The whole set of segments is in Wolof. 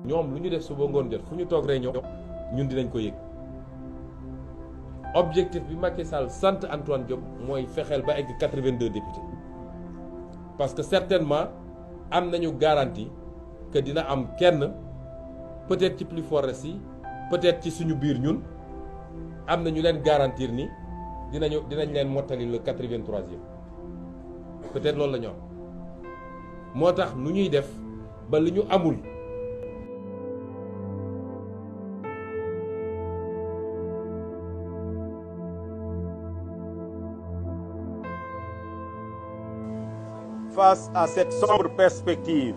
ñoom lu ñu def suba ngoon jot fu ñu toog réunion ñun dinañ ko yëg objectif bi Macky Sall sant Antoine Diome mooy fexeel ba egg 82 députés parce que certainement am nañu garantie que dina am kenn peut-être ci plus fort yi peut-être ci suñu biir ñun am na ñu leen garantir ni dinañ leen mottali le 83e peut-être loolu la ñu am moo tax nu ñuy def ba li ñu amul face à cette sombre perspective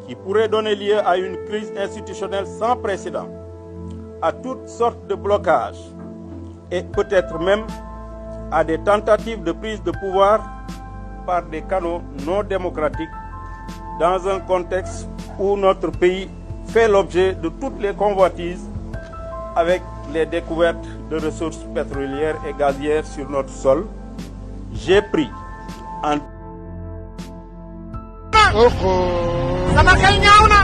qui pourrait donner lieu à une crise institutionnelle sans précédent, à toutes sortes de blocages et peut-être même à des tentatives de prise de pouvoir par des canaux non démocratiques dans un contexte où notre pays fait l'objet de toutes les convoitises avec les découvertes de ressources pétrolières et gazières sur notre sol, j'ai pris en sama xel ñaaw na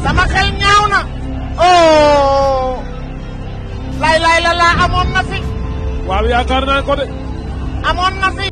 sama xel ñaaw na oh lay la amoon na fi waaw yaakaar naa ko de amoon na fi